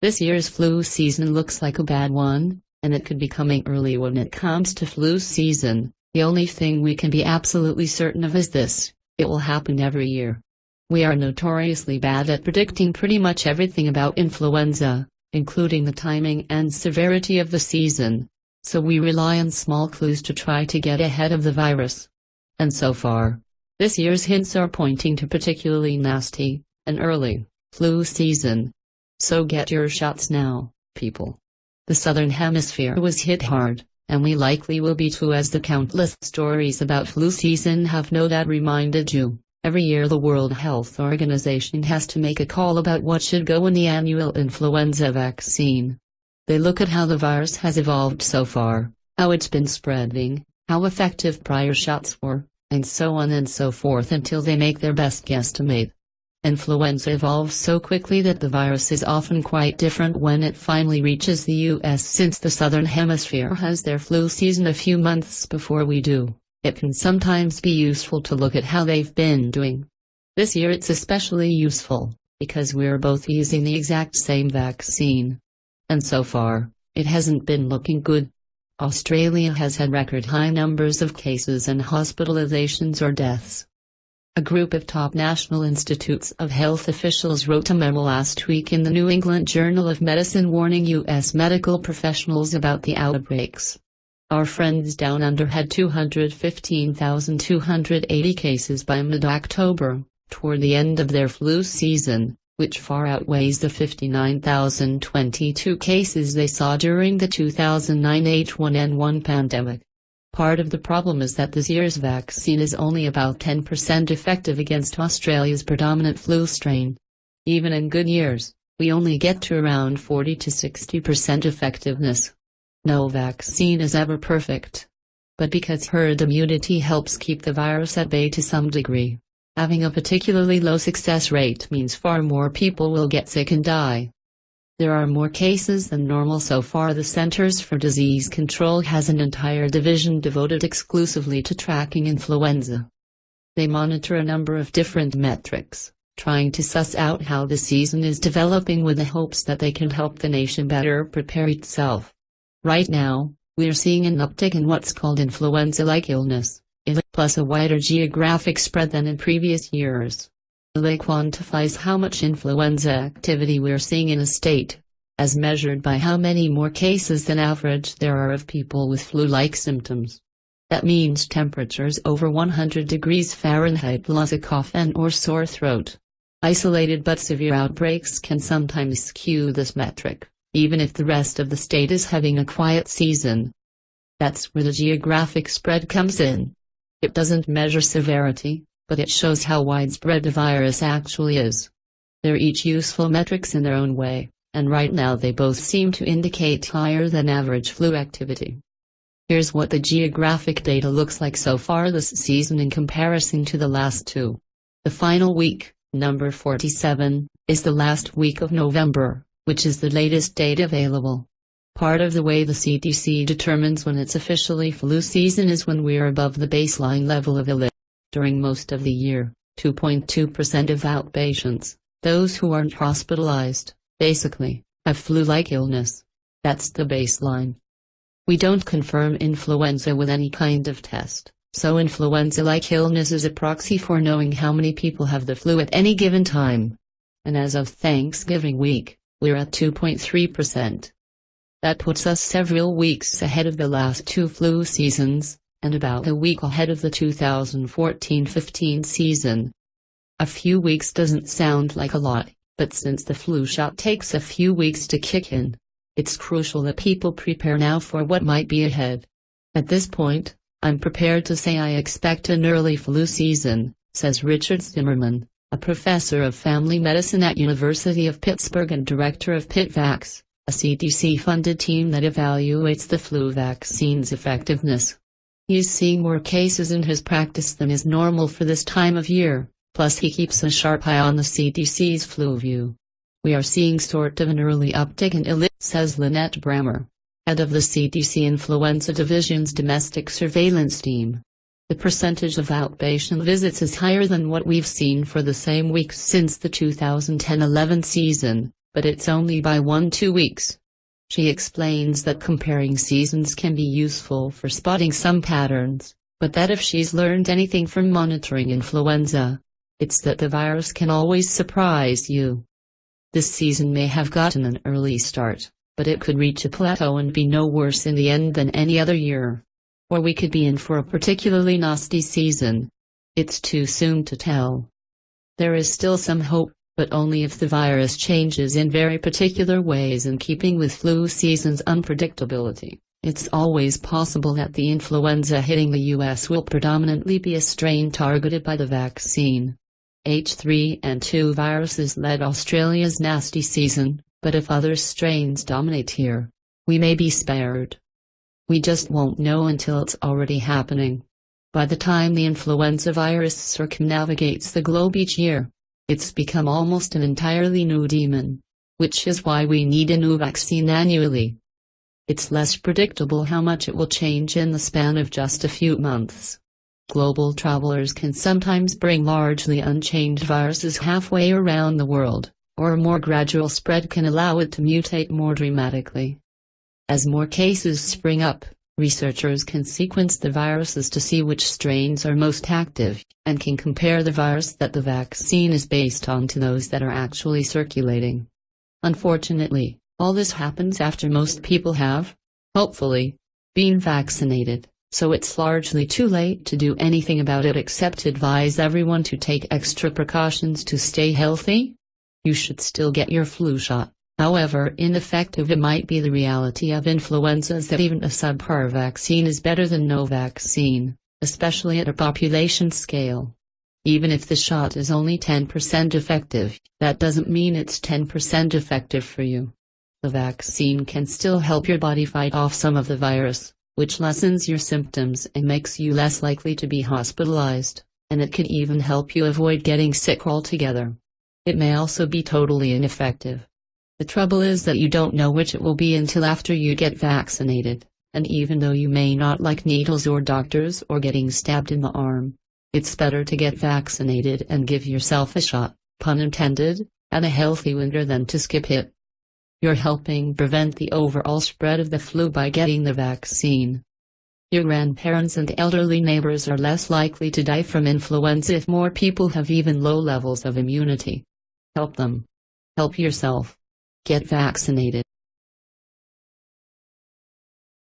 This year's flu season looks like a bad one, and it could be coming early. When it comes to flu season, the only thing we can be absolutely certain of is this: it will happen every year. We are notoriously bad at predicting pretty much everything about influenza, including the timing and severity of the season, so we rely on small clues to try to get ahead of the virus. And so far, this year's hints are pointing to particularly nasty and early flu season. So get your shots now, people. The Southern Hemisphere was hit hard, and we likely will be too, as the countless stories about flu season have no doubt reminded you. Every year the World Health Organization has to make a call about what should go in the annual influenza vaccine. They look at how the virus has evolved so far, how it's been spreading, how effective prior shots were, and so on and so forth, until they make their best guesstimate. Influenza evolves so quickly that the virus is often quite different when it finally reaches the US. Since the Southern Hemisphere has their flu season a few months before we do, it can sometimes be useful to look at how they've been doing. This year it's especially useful, because we're both using the exact same vaccine. And so far, it hasn't been looking good. Australia has had record high numbers of cases and hospitalizations or deaths. A group of top National Institutes of Health officials wrote a memo last week in the New England Journal of Medicine warning U.S. medical professionals about the outbreaks. Our friends down under had 215,280 cases by mid-October, toward the end of their flu season, which far outweighs the 59,022 cases they saw during the 2009 H1N1 pandemic. Part of the problem is that this year's vaccine is only about 10% effective against Australia's predominant flu strain. Even in good years, we only get to around 40 to 60% effectiveness. No vaccine is ever perfect. But because herd immunity helps keep the virus at bay to some degree, having a particularly low success rate means far more people will get sick and die. There are more cases than normal so far. The Centers for Disease Control has an entire division devoted exclusively to tracking influenza. They monitor a number of different metrics, trying to suss out how the season is developing with the hopes that they can help the nation better prepare itself. Right now, we're seeing an uptick in what's called influenza-like illness, plus a wider geographic spread than in previous years. ILA quantifies how much influenza activity we're seeing in a state, as measured by how many more cases than average there are of people with flu-like symptoms. That means temperatures over 100 degrees Fahrenheit plus a cough and/or sore throat. Isolated but severe outbreaks can sometimes skew this metric, even if the rest of the state is having a quiet season. That's where the geographic spread comes in. It doesn't measure severity, but it shows how widespread the virus actually is. They're each useful metrics in their own way, and right now they both seem to indicate higher than average flu activity. Here's what the geographic data looks like so far this season in comparison to the last two. The final week, number 47, is the last week of November, which is the latest data available. Part of the way the CDC determines when it's officially flu season is when we're above the baseline level of ILA. During most of the year, 2.2% of outpatients, those who aren't hospitalized, basically, have flu-like illness. That's the baseline. We don't confirm influenza with any kind of test, so influenza-like illness is a proxy for knowing how many people have the flu at any given time. And as of Thanksgiving week, we're at 2.3%. That puts us several weeks ahead of the last two flu seasons, and about a week ahead of the 2014-15 season. A few weeks doesn't sound like a lot, but since the flu shot takes a few weeks to kick in, it's crucial that people prepare now for what might be ahead. At this point, I'm prepared to say I expect an early flu season, says Richard Zimmerman, a professor of family medicine at University of Pittsburgh and director of PitVax, a CDC-funded team that evaluates the flu vaccine's effectiveness. He's seeing more cases in his practice than is normal for this time of year, plus he keeps a sharp eye on the CDC's flu view. We are seeing sort of an early uptick in ILA, says Lynette Brammer, head of the CDC Influenza Division's domestic surveillance team. The percentage of outpatient visits is higher than what we've seen for the same weeks since the 2010-11 season, but it's only by 1-2 weeks. She explains that comparing seasons can be useful for spotting some patterns, but that if she's learned anything from monitoring influenza, it's that the virus can always surprise you. This season may have gotten an early start, but it could reach a plateau and be no worse in the end than any other year. Or we could be in for a particularly nasty season. It's too soon to tell. There is still some hope, but only if the virus changes in very particular ways in keeping with flu season's unpredictability. It's always possible that the influenza hitting the US will predominantly be a strain targeted by the vaccine. H3N2 viruses led Australia's nasty season, but if other strains dominate here, we may be spared. We just won't know until it's already happening. By the time the influenza virus circumnavigates the globe each year, it's become almost an entirely new demon, which is why we need a new vaccine annually. It's less predictable how much it will change in the span of just a few months. Global travelers can sometimes bring largely unchanged viruses halfway around the world, or a more gradual spread can allow it to mutate more dramatically. As more cases spring up, researchers can sequence the viruses to see which strains are most active, and can compare the virus that the vaccine is based on to those that are actually circulating. Unfortunately, all this happens after most people have, hopefully, been vaccinated, so it's largely too late to do anything about it except advise everyone to take extra precautions to stay healthy. You should still get your flu shot. However ineffective it might be, the reality of influenza is that even a subpar vaccine is better than no vaccine, especially at a population scale. Even if the shot is only 10% effective, that doesn't mean it's 10% effective for you. The vaccine can still help your body fight off some of the virus, which lessens your symptoms and makes you less likely to be hospitalized, and it could even help you avoid getting sick altogether. It may also be totally ineffective. The trouble is that you don't know which it will be until after you get vaccinated, and even though you may not like needles or doctors or getting stabbed in the arm, it's better to get vaccinated and give yourself a shot, pun intended, at a healthy winter than to skip it. You're helping prevent the overall spread of the flu by getting the vaccine. Your grandparents and elderly neighbors are less likely to die from influenza if more people have even low levels of immunity. Help them. Help yourself. Get vaccinated.